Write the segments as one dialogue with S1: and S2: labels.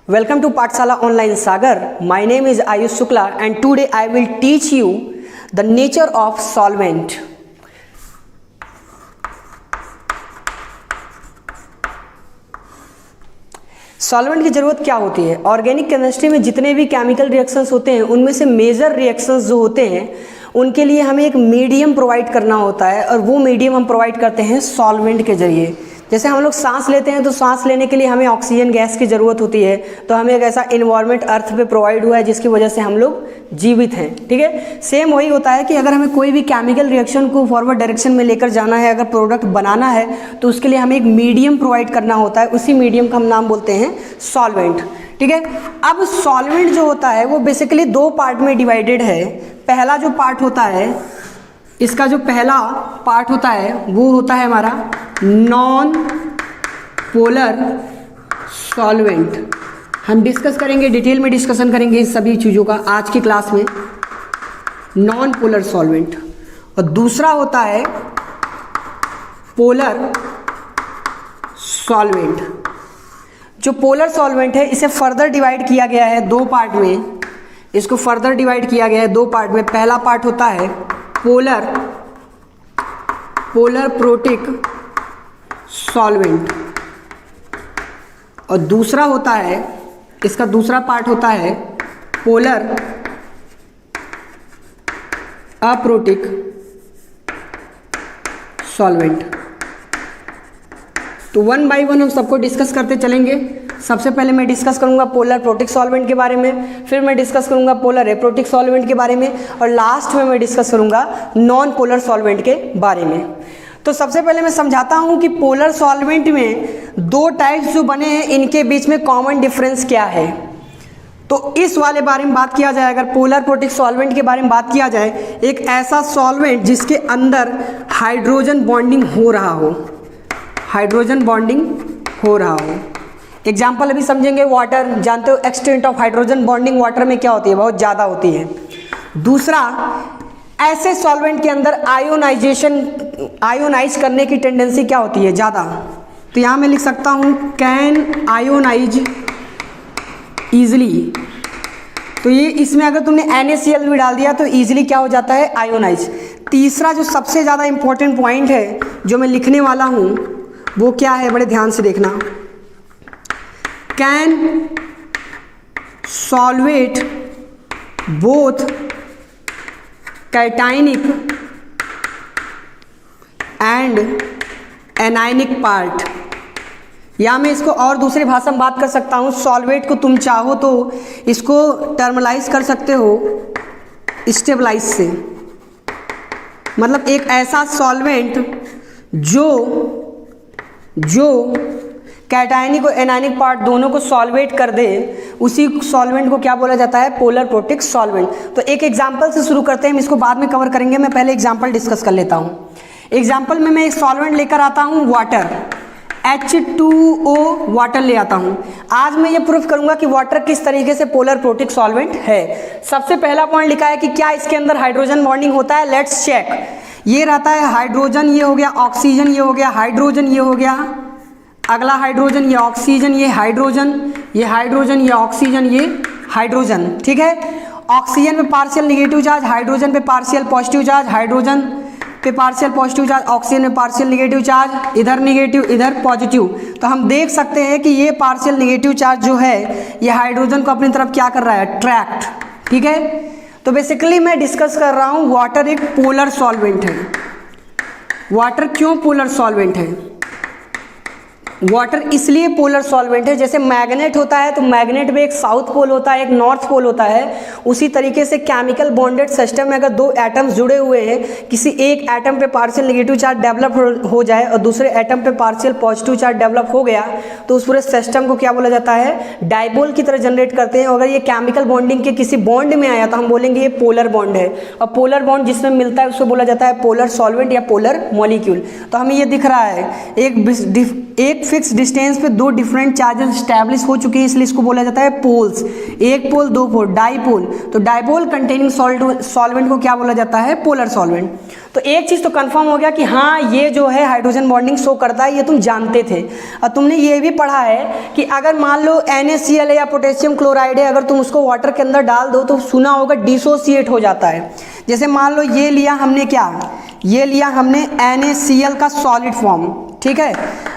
S1: Welcome to Pathshala Online Sagar. My name is Ayush Shukla and today I will teach you the nature of solvent. Solvent की ज़रूरत क्या होती है? Organic chemistry में जितने भी केमिकल रिएक्शंस होते हैं उनमें से मेजर रिएक्शंस जो होते हैं उनके लिए हमें एक मीडियम प्रोवाइड करना होता है और वो मीडियम हम प्रोवाइड करते हैं सॉल्वेंट के ज़रिए। जैसे हम लोग सांस लेते हैं तो सांस लेने के लिए हमें ऑक्सीजन गैस की ज़रूरत होती है, तो हमें एक ऐसा इन्वायरमेंट अर्थ पे प्रोवाइड हुआ है जिसकी वजह से हम लोग जीवित हैं। ठीक है, सेम वही होता है कि अगर हमें कोई भी केमिकल रिएक्शन को फॉरवर्ड डायरेक्शन में लेकर जाना है, अगर प्रोडक्ट बनाना है तो उसके लिए हमें एक मीडियम प्रोवाइड करना होता है, उसी मीडियम का हम नाम बोलते हैं सॉल्वेंट। ठीक है, अब सॉल्वेंट जो होता है वो बेसिकली दो पार्ट में डिवाइडेड है। पहला जो पार्ट होता है, इसका जो पहला पार्ट होता है वो होता है हमारा नॉन पोलर सॉल्वेंट। हम डिस्कस करेंगे, डिटेल में डिस्कशन करेंगे इस सभी चीज़ों का आज की क्लास में, नॉन पोलर सॉल्वेंट। और दूसरा होता है पोलर सॉल्वेंट। जो पोलर सॉल्वेंट है इसे फर्दर डिवाइड किया गया है दो पार्ट में, इसको फर्दर डिवाइड किया गया है दो पार्ट में। पहला पार्ट होता है पोलर प्रोटिक सॉल्वेंट और दूसरा होता है, इसका दूसरा पार्ट होता है पोलर अप्रोटिक सॉल्वेंट। तो वन बाय वन हम सबको डिस्कस करते चलेंगे। सबसे पहले मैं डिस्कस करूंगा पोलर प्रोटिक सॉल्वेंट के बारे में, फिर मैं डिस्कस करूंगा पोलर एप्रोटिक सॉल्वेंट के बारे में और लास्ट में मैं डिस्कस करूंगा नॉन पोलर सॉल्वेंट के बारे में। तो सबसे पहले मैं समझाता हूं कि पोलर सॉल्वेंट में दो टाइप्स जो बने हैं इनके बीच में कॉमन डिफरेंस क्या है। तो इस वाले बारे में बात किया जाए, अगर पोलर प्रोटिक सॉल्वेंट के बारे में बात किया जाए, एक ऐसा सॉल्वेंट जिसके अंदर हाइड्रोजन बॉन्डिंग हो रहा हो, हाइड्रोजन बॉन्डिंग हो रहा हो। एग्जाम्पल अभी समझेंगे, वाटर, जानते हो extent of hydrogen bonding water में क्या होती है, बहुत ज़्यादा होती है। दूसरा, ऐसे सॉल्वेंट के अंदर आयोनाइज करने की टेंडेंसी क्या होती है, ज़्यादा। तो यहाँ मैं लिख सकता हूँ कैन आयोनाइज ईजिली। तो ये इसमें अगर तुमने NaCl भी डाल दिया तो ईजिली क्या हो जाता है, आयोनाइज। तीसरा जो सबसे ज़्यादा इंपॉर्टेंट पॉइंट है जो मैं लिखने वाला हूँ वो क्या है, बड़े ध्यान से देखना। Can solvate both cationic and anionic part. या मैं इसको और दूसरी भाषा में बात कर सकता हूँ, सॉल्वेट को तुम चाहो तो इसको टर्मलाइज कर सकते हो स्टेबलाइज से। मतलब एक ऐसा सॉल्वेंट जो कैटायनिक और एनायनिक पार्ट दोनों को सॉल्वेट कर दे, उसी सॉल्वेंट को क्या बोला जाता है, पोलर प्रोटिक सॉल्वेंट। तो एक एग्जांपल से शुरू करते हैं, हम इसको बाद में कवर करेंगे, मैं पहले एग्जांपल डिस्कस कर लेता हूँ। एग्जांपल में मैं एक सॉल्वेंट लेकर आता हूँ वाटर, H2O वाटर ले आता हूँ। आज मैं ये प्रूफ करूंगा कि वाटर किस तरीके से पोलर प्रोटिक सॉल्वेंट है। सबसे पहला पॉइंट लिखा है कि क्या इसके अंदर हाइड्रोजन बॉन्डिंग होता है, लेट्स चेक। ये रहता है हाइड्रोजन, ये हो गया ऑक्सीजन, ये हो गया हाइड्रोजन, ये हो गया अगला हाइड्रोजन, ये ऑक्सीजन, ये हाइड्रोजन, ये हाइड्रोजन, ये ऑक्सीजन, ये हाइड्रोजन। ठीक है, ऑक्सीजन पे पार्शियल निगेटिव चार्ज, हाइड्रोजन पे पार्शियल पॉजिटिव चार्ज, हाइड्रोजन पे पार्शियल पॉजिटिव चार्ज, ऑक्सीजन में पार्शियल निगेटिव चार्ज, इधर निगेटिव इधर पॉजिटिव। तो हम देख सकते हैं कि ये पार्शियल निगेटिव चार्ज जो है ये हाइड्रोजन को अपनी तरफ क्या कर रहा है, अट्रैक्ट। ठीक है, तो बेसिकली मैं डिस्कस कर रहा हूँ वाटर एक पोलर सॉल्वेंट है। वाटर क्यों पोलर सॉल्वेंट है? वाटर इसलिए पोलर सॉल्वेंट है, जैसे मैग्नेट होता है तो मैग्नेट में एक साउथ पोल होता है, एक नॉर्थ पोल होता है। उसी तरीके से केमिकल बॉन्डेड सिस्टम में अगर दो एटम्स जुड़े हुए हैं, किसी एक एटम पे पार्शियल नेगेटिव चार्ज डेवलप हो जाए और दूसरे एटम पे पार्शियल पॉजिटिव चार्ज डेवलप हो गया तो उस पूरे सिस्टम को क्या बोला जाता है, डायपोल की तरह जनरेट करते हैं। अगर ये केमिकल बॉन्डिंग के किसी बॉन्ड में आया तो हम बोलेंगे ये पोलर बॉन्ड है, और पोलर बॉन्ड जिसमें मिलता है उसको बोला जाता है पोलर सॉल्वेंट या पोलर मॉलिक्यूल। तो हमें ये दिख रहा है एक फिक्स डिस्टेंस पे दो डिफरेंट चार्जेस स्टैब्लिश हो चुके हैं, इसलिए इसको बोला जाता है पोल्स। एक पोल, दो पोल, डाइपोल। तो डाइपोल कंटेनिंग सॉल्वेंट को क्या बोला जाता है? Polar solvent. तो एक चीज़ तो कंफर्म हो गया कि हाँ ये जो है हाइड्रोजन बॉन्डिंग शो करता है, ये तुम जानते थे। और तुमने ये भी पढ़ा है कि अगर मान लो NaCl है या पोटेशियम क्लोराइड है, अगर तुम उसको वाटर के अंदर डाल दो तो सुना होगा डिसोसिएट हो जाता है। जैसे मान लो ये लिया हमने क्या, ये लिया हमने NaCl का सॉलिड फॉर्म, ठीक है।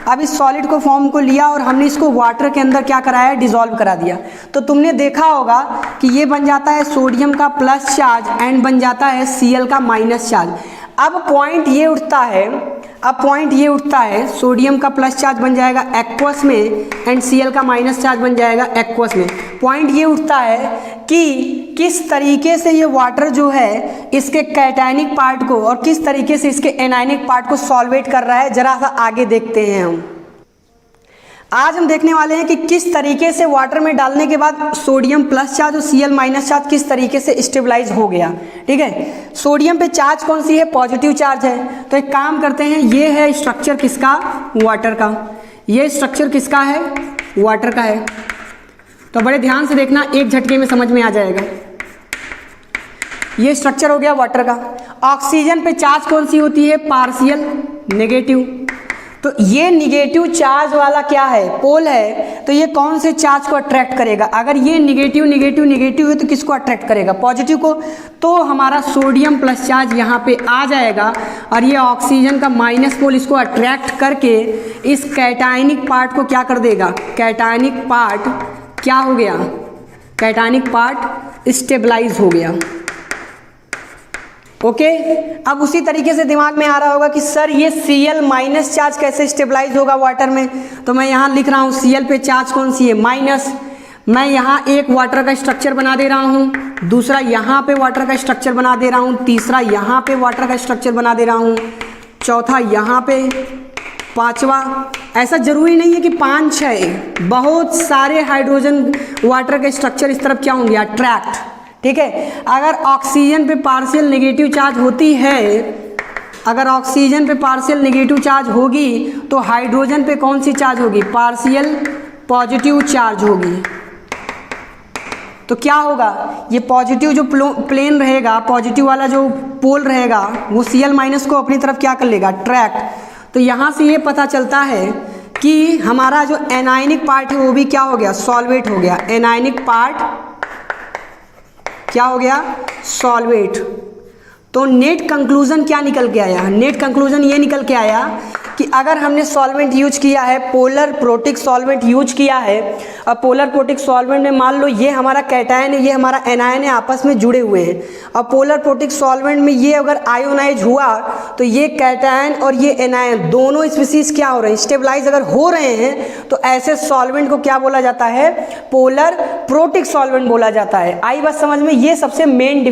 S1: अब इस सॉलिड को फॉर्म को लिया और हमने इसको वाटर के अंदर क्या कराया, डिसॉल्व करा दिया। तो तुमने देखा होगा कि ये बन जाता है सोडियम का प्लस चार्ज एंड बन जाता है Cl का माइनस चार्ज। अब पॉइंट ये उठता है, सोडियम का प्लस चार्ज बन जाएगा एक्वस में एंड Cl का माइनस चार्ज बन जाएगा एक्वस में। पॉइंट ये उठता है कि किस तरीके से ये वाटर जो है इसके कैटायनिक पार्ट को और किस तरीके से इसके एनायनिक पार्ट को सॉल्वेट कर रहा है, जरा सा आगे देखते हैं हम। आज हम देखने वाले हैं कि किस तरीके से वाटर में डालने के बाद सोडियम प्लस चार्ज और Cl माइनस चार्ज किस तरीके से स्टेबलाइज हो गया, ठीक है। सोडियम पे चार्ज कौन सी है? पॉजिटिव चार्ज है। तो एक काम करते हैं, ये है स्ट्रक्चर किसका? वाटर का। ये स्ट्रक्चर किसका है? वाटर का है। तो बड़े ध्यान से देखना, एक झटके में समझ में आ जाएगा। ये स्ट्रक्चर हो गया वाटर का। ऑक्सीजन पे चार्ज कौन सी होती है? Partial negative. तो ये निगेटिव चार्ज वाला क्या है? पोल है। तो ये कौन से चार्ज को अट्रैक्ट करेगा? अगर ये निगेटिव निगेटिव निगेटिव है तो किसको अट्रैक्ट करेगा? पॉजिटिव को। तो हमारा सोडियम प्लस चार्ज यहाँ पे आ जाएगा और ये ऑक्सीजन का माइनस पोल इसको अट्रैक्ट करके इस कैटायनिक पार्ट को क्या कर देगा? कैटायनिक पार्ट क्या हो गया? कैटायनिक पार्ट स्टेबलाइज हो गया। ओके। अब उसी तरीके से दिमाग में आ रहा होगा कि सर ये Cl माइनस चार्ज कैसे स्टेबलाइज होगा वाटर में? तो मैं यहाँ लिख रहा हूँ Cl पे चार्ज कौन सी है? माइनस। मैं यहाँ एक वाटर का स्ट्रक्चर बना दे रहा हूँ, दूसरा यहाँ पे वाटर का स्ट्रक्चर बना दे रहा हूँ, तीसरा यहाँ पे वाटर का स्ट्रक्चर बना दे रहा हूँ, चौथा यहाँ पे, पांचवा। ऐसा जरूरी नहीं है कि 5-6, बहुत सारे हाइड्रोजन वाटर के स्ट्रक्चर इस तरफ क्या होंगे? अट्रैक्ट, ठीक है। अगर ऑक्सीजन पे पार्शियल नेगेटिव चार्ज होती है, अगर ऑक्सीजन पे पार्शियल नेगेटिव चार्ज होगी तो हाइड्रोजन पे कौन सी चार्ज होगी? पार्शियल पॉजिटिव चार्ज होगी। तो क्या होगा? ये पॉजिटिव जो प्लेन रहेगा, पॉजिटिव वाला जो पोल रहेगा, वो Cl माइनस को अपनी तरफ क्या कर लेगा? अट्रैक्ट। तो यहाँ से ये पता चलता है कि हमारा जो एनायनिक पार्ट है वो भी क्या हो गया? सॉल्वेट हो गया। एनायनिक पार्ट क्या हो गया? सॉल्वेट। तो नेट कंक्लूजन क्या निकल के आया? नेट कंक्लूजन ये निकल के आया कि अगर हमने सॉल्वेंट यूज किया है, पोलर प्रोटिक सॉल्वेंट यूज किया है, और पोलर प्रोटिक सॉल्वेंट में मान लो ये हमारा कैटायन है, ये हमारा एनायन है, आपस में जुड़े हुए हैं, और पोलर प्रोटिक सॉल्वेंट में ये अगर आयोनाइज हुआ तो ये कैटायन और ये एनायन दोनों स्पीसीज क्या हो रहे हैं? स्टेबलाइज अगर हो रहे हैं, तो ऐसे सॉल्वेंट को क्या बोला जाता है? पोलर प्रोटिक सॉल्वेंट बोला जाता है। आई बात समझ में? ये सबसे मेन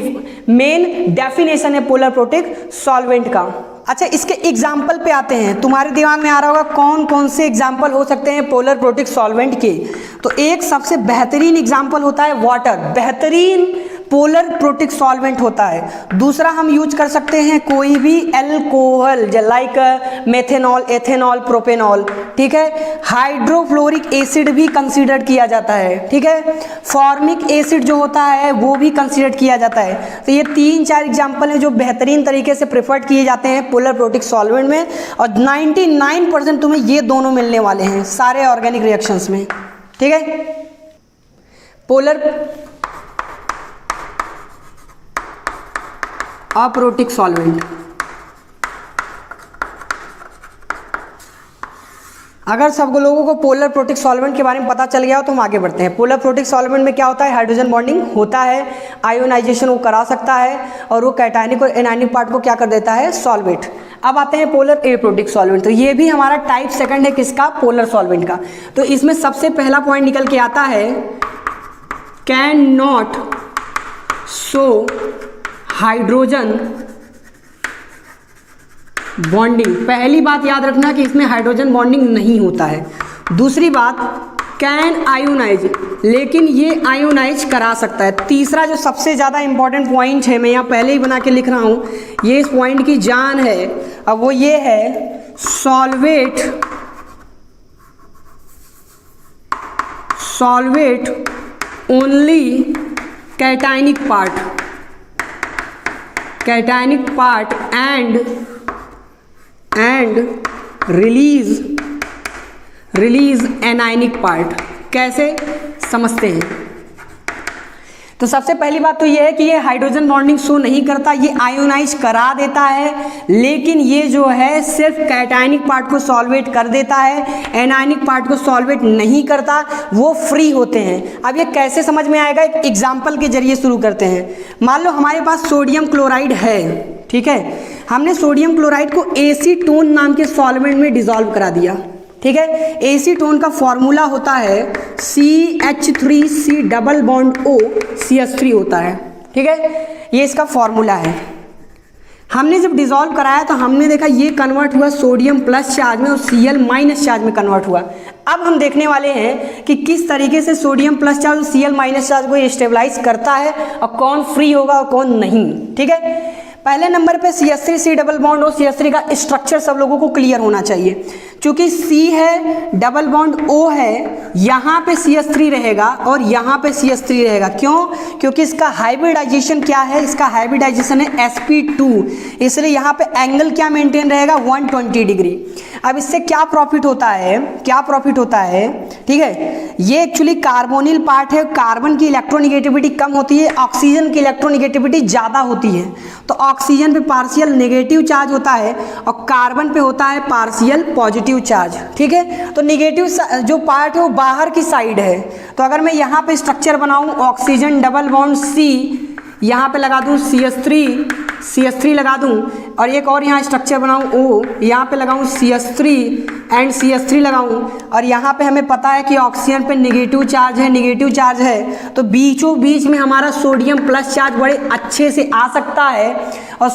S1: डेफिनेशन है पोलर प्रोटिक सॉल्वेंट का। अच्छा, इसके एग्जाम्पल पे आते हैं। तुम्हारे दिमाग में आ रहा होगा कौन कौन से एग्जाम्पल हो सकते हैं पोलर प्रोटिक सॉल्वेंट के? तो एक सबसे बेहतरीन एग्जाम्पल होता है वाटर, बेहतरीन पोलर प्रोटिक सॉल्वेंट होता है। दूसरा हम यूज कर सकते हैं कोई भी alcohol, like methanol, ethanol, propanol, ठीक है। हाइड्रोफ्लोरिक एसिड भी कंसीडर किया जाता है, ठीक है। फॉर्मिक एसिड जो होता है वो भी कंसीडर किया जाता है। तो ये 3-4 एग्जाम्पल हैं जो बेहतरीन तरीके से प्रेफर्ड किए जाते हैं पोलर प्रोटिक सॉल्वेंट में, और 99% तुम्हें ये दोनों मिलने वाले हैं सारे ऑर्गेनिक रिएक्शंस में, ठीक है। Polar aprotic solvent. अगर सब लोगों को पोलर प्रोटिक सॉल्वेंट के बारे में पता चल गया हो तो हम आगे बढ़ते हैं। पोलर प्रोटिक सॉल्वेंट में क्या होता है? हाइड्रोजन बॉन्डिंग होता है, आयोनाइजेशन वो करा सकता है, और वो कैटायनिक और एनायनिक पार्ट को क्या कर देता है? सॉल्वेट। अब आते हैं पोलर एप्रोटिक सॉल्वेंट। तो ये भी हमारा टाइप सेकंड है किसका? पोलर सॉल्वेंट का। तो इसमें सबसे पहला पॉइंट निकल के आता है can not show hydrogen bonding. पहली बात याद रखना कि इसमें हाइड्रोजन बॉन्डिंग नहीं होता है। दूसरी बात कैन आयोनाइज, लेकिन ये आयोनाइज करा सकता है। तीसरा जो सबसे ज़्यादा इंपॉर्टेंट पॉइंट है, मैं यहाँ पहले ही बना के लिख रहा हूँ, ये इस पॉइंट की जान है, अब वो ये है solvate solvate only cationic part and release anionic part. कैसे समझते हैं? तो सबसे पहली बात तो ये है कि ये हाइड्रोजन बॉन्डिंग शो नहीं करता, ये आयोनाइज करा देता है, लेकिन ये जो है सिर्फ कैटायनिक पार्ट को सॉल्वेट कर देता है, एनायनिक पार्ट को सॉल्वेट नहीं करता, वो फ्री होते हैं। अब ये कैसे समझ में आएगा? एक एग्जाम्पल के जरिए शुरू करते हैं। मान लो हमारे पास सोडियम क्लोराइड है, ठीक है, हमने सोडियम क्लोराइड को एसीटोन नाम के सॉल्वेंट में डिसॉल्व करा दिया, ठीक है। एसीटोन का फॉर्मूला होता है CH3C double bond O CH3 होता है, ठीक है, ये इसका फॉर्मूला है। हमने जब डिसॉल्व कराया तो हमने देखा ये कन्वर्ट हुआ सोडियम प्लस चार्ज में और Cl माइनस चार्ज में कन्वर्ट हुआ। अब हम देखने वाले हैं कि किस तरीके से सोडियम प्लस चार्ज और Cl माइनस चार्ज को स्टेबलाइज करता है और कौन फ्री होगा और कौन नहीं, ठीक है। पहले नंबर पे CH3C डबल बॉन्ड और CH3 का स्ट्रक्चर सब लोगों को क्लियर होना चाहिए। चूंकि C है, डबल बॉन्ड O है, यहाँ पे CH3 रहेगा और यहाँ पे CH3 रहेगा। क्यों? क्योंकि इसका हाइब्रिडाइजेशन क्या है? इसका हाइब्रिडाइजेशन है sp2, इसलिए यहाँ पे एंगल क्या मेंटेन रहेगा? 120 डिग्री। अब इससे क्या प्रॉफिट होता है? ठीक है, ये एक्चुअली कार्बोनिल पार्ट है, कार्बन की इलेक्ट्रोनिगेटिविटी कम होती है, ऑक्सीजन की इलेक्ट्रोनिगेटिविटी ज़्यादा होती है। तो ऑक्सीजन पे पार्शियल नेगेटिव चार्ज होता है और कार्बन पे होता है पार्शियल पॉजिटिव चार्ज, ठीक है। तो नेगेटिव जो पार्ट है वो बाहर की साइड है। तो अगर मैं यहाँ पे स्ट्रक्चर बनाऊँ ऑक्सीजन डबल बॉन्ड C, यहाँ पे लगा दूँ CH3 लगा दूँ, और एक और यहाँ स्ट्रक्चर बनाऊँ O, यहाँ पे लगाऊँ CH3 एंड CH3 लगाऊँ, और यहाँ पे हमें पता है कि ऑक्सीजन पे नेगेटिव चार्ज है, तो बीचों बीच में हमारा सोडियम प्लस चार्ज बड़े अच्छे से आ सकता है, और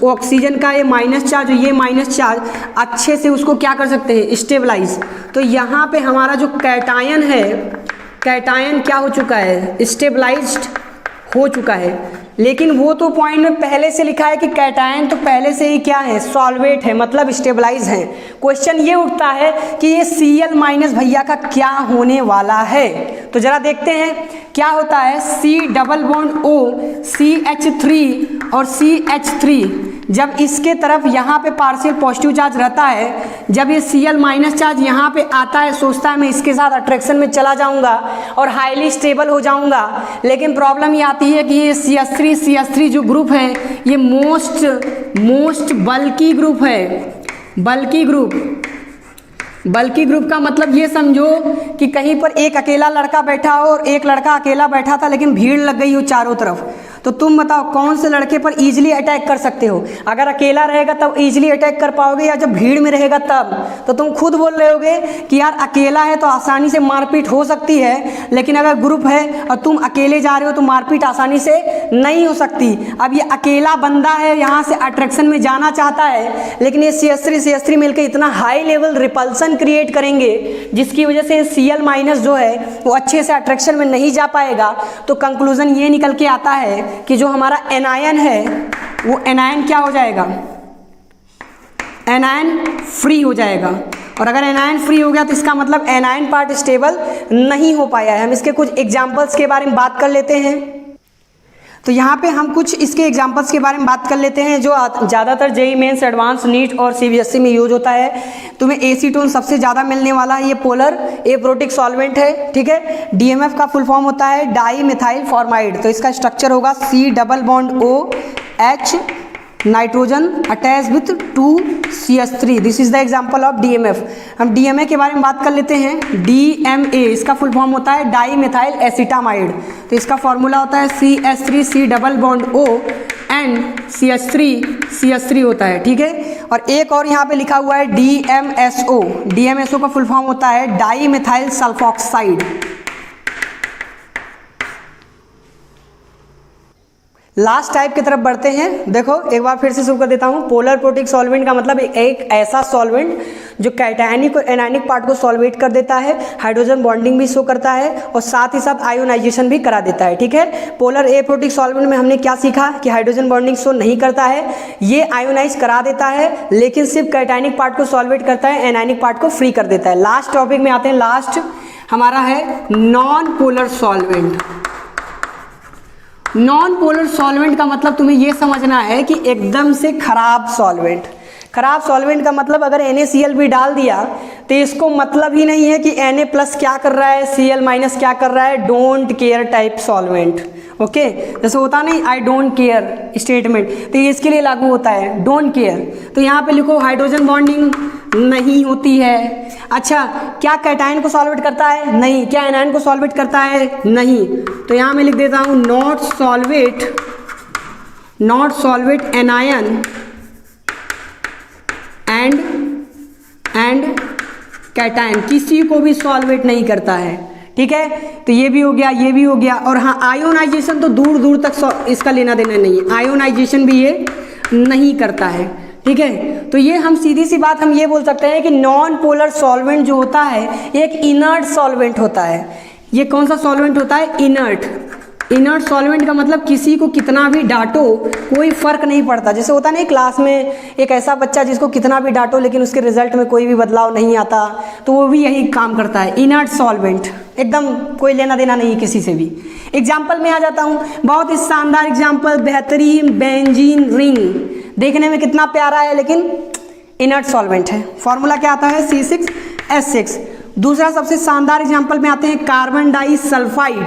S1: ऑक्सीजन का ये माइनस चार्ज, ये माइनस चार्ज अच्छे से उसको क्या कर सकते हैं? स्टेबलाइज। तो यहाँ पे हमारा जो कैटायन है, कैटायन क्या हो चुका है? स्टेबलाइज्ड हो चुका है। लेकिन वो तो पॉइंट में पहले से लिखा है कि कैटायन तो पहले से ही क्या है? सॉल्वेट है, मतलब स्टेबलाइज है। क्वेश्चन ये उठता है कि ये Cl माइनस भैया का क्या होने वाला है? तो जरा देखते हैं क्या होता है। C double bond O CH3 और CH3, जब इसके तरफ यहाँ पे पार्शियल पॉजिटिव चार्ज रहता है, जब ये Cl माइनस चार्ज यहाँ पे आता है, सोचता है मैं इसके साथ अट्रैक्शन में चला जाऊँगा और हाईली स्टेबल हो जाऊँगा। लेकिन प्रॉब्लम ये आती है कि ये CH3 जो ग्रुप है ये मोस्ट बल्की ग्रुप है। बल्की ग्रुप का मतलब ये समझो कि कहीं पर एक अकेला लड़का बैठा हो और एक लड़का अकेला बैठा था, लेकिन भीड़ लग गई हो चारों तरफ। तो तुम बताओ कौन से लड़के पर इजीली अटैक कर सकते हो? अगर अकेला रहेगा तब इजीली अटैक कर पाओगे, या जब भीड़ में रहेगा तब? तो तुम खुद बोल रहे होगे कि यार अकेला है तो आसानी से मारपीट हो सकती है, लेकिन अगर ग्रुप है और तुम अकेले जा रहे हो तो मारपीट आसानी से नहीं हो सकती। अब ये अकेला बंदा है, यहाँ से अट्रैक्शन में जाना चाहता है, लेकिन ये CH3 मिलकर इतना हाई लेवल रिपल्सन क्रिएट करेंगे जिसकी वजह से Cl माइनस जो है वो अच्छे से अट्रैक्शन में नहीं जा पाएगा। तो कंक्लूजन ये निकल के आता है कि जो हमारा एनायन है वो एनायन क्या हो जाएगा? एनायन फ्री हो जाएगा। और अगर एनायन फ्री हो गया तो इसका मतलब एनायन पार्ट स्टेबल नहीं हो पाया है। हम इसके कुछ एग्जांपल्स के बारे में बात कर लेते हैं। तो यहाँ पे हम कुछ इसके एग्जांपल्स के बारे में बात कर लेते हैं जो ज़्यादातर जेईई मेंस, एडवांस, नीट और सीबीएसई में यूज होता है। तुम्हें एसीटोन सबसे ज़्यादा मिलने वाला है, ये पोलर एप्रोटिक सॉल्वेंट है, ठीक है। डीएमएफ का फुल फॉर्म होता है डाई मिथाइल फॉर्माइड। तो इसका स्ट्रक्चर होगा C double bond OH nitrogen attach with 2CH3। This is the example of DMF। हम DMA के बारे में बात कर लेते हैं। DMA इसका फुल फॉर्म होता है डाई मिथाइल एसिटामाइड। तो इसका फॉर्मूला होता है CH3C double bond O and CH3 होता है, ठीक है। और एक और यहाँ पे लिखा हुआ है DMSO का फुल फॉर्म होता है di methyl sulphoxide. Last type की तरफ बढ़ते हैं। देखो एक बार फिर से शुरू कर देता हूँ। पोलर प्रोटिक सॉल्वेंट का मतलब एक ऐसा सॉल्वेंट जो कैटायनिक और एनायनिक पार्ट को सॉल्वेट कर देता है, हाइड्रोजन बॉन्डिंग भी शो करता है और साथ ही साथ आयोनाइजेशन भी करा देता है, ठीक है। पोलर एप्रोटिक सॉल्वेंट में हमने क्या सीखा कि हाइड्रोजन बॉन्डिंग शो नहीं करता है, ये आयोनाइज करा देता है, लेकिन सिर्फ कैटायनिक पार्ट को सॉल्वेट करता है, एनायनिक पार्ट को फ्री कर देता है। लास्ट टॉपिक में आते हैं। लास्ट हमारा है non polar solvent. Non polar solvent का मतलब तुम्हें यह समझना है कि एकदम से खराब सॉल्वेंट। खराब सॉल्वेंट का मतलब अगर NaCl भी डाल दिया तो इसको मतलब ही नहीं है कि Na+ क्या कर रहा है, Cl- क्या कर रहा है, don't care type solvent. Okay, जैसे होता नहीं आई डोंट केयर स्टेटमेंट, तो ये इसके लिए लागू होता है, डोंट केयर। तो यहाँ पे लिखो हाइड्रोजन बॉन्डिंग नहीं होती है। अच्छा, क्या कैटायन को सॉल्वेट करता है? नहीं। क्या एनायन को सॉल्वेट करता है? नहीं। तो यहाँ मैं लिख देता हूँ not solvate anion and cation, किसी को भी सॉल्वेट नहीं करता है। ठीक है, तो ये भी हो गया, ये भी हो गया। और हाँ, आयोनाइजेशन तो दूर दूर तक इसका लेना देना नहीं है, आयोनाइजेशन भी ये नहीं करता है। ठीक है, तो ये हम सीधी सी बात हम ये बोल सकते हैं कि नॉन पोलर सॉल्वेंट जो होता है एक इनर्ट सॉल्वेंट होता है। ये कौन सा सॉल्वेंट होता है? इनर्ट। इनर्ट सॉल्वेंट का मतलब किसी को कितना भी डांटो कोई फर्क नहीं पड़ता। जैसे होता नहीं क्लास में एक ऐसा बच्चा जिसको कितना भी डांटो लेकिन उसके रिजल्ट में कोई भी बदलाव नहीं आता, तो वो भी यही काम करता है, इनर्ट सॉल्वेंट, एकदम कोई लेना देना नहीं है किसी से भी। एग्जाम्पल में आ जाता हूँ, बहुत ही शानदार एग्जाम्पल, बेहतरीन बेंजीन रिंग, देखने में कितना प्यारा है लेकिन इनर्ट सॉल्वेंट है। फॉर्मूला क्या आता है? C6H6। दूसरा सबसे शानदार एग्जाम्पल में आते हैं कार्बन डाइसल्फाइड,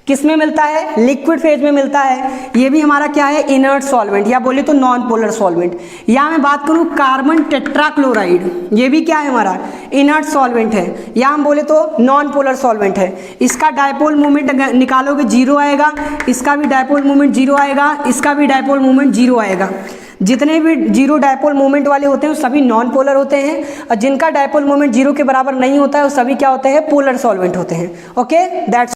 S1: किस में मिलता है? लिक्विड फेज में मिलता है। ये भी हमारा क्या है? इनर्ट सॉल्वेंट, या बोले तो नॉन पोलर सॉल्वेंट। या मैं बात करूं कार्बन टेट्राक्लोराइड, ये भी क्या है? हमारा इनर्ट सॉल्वेंट है, या हम बोले तो नॉन पोलर सॉल्वेंट है। इसका डायपोल मूवमेंट निकालोगे 0 आएगा, इसका भी डायपोल मूवमेंट 0 आएगा, इसका भी डायपोल मूवमेंट 0 आएगा। जितने भी 0 डायपोल मूवमेंट वाले होते हैं वो सभी नॉन पोलर होते हैं, और जिनका डायपोल मूवमेंट 0 के बराबर नहीं होता है वो सभी क्या होते हैं? पोलर सॉल्वेंट होते हैं। Okay, that's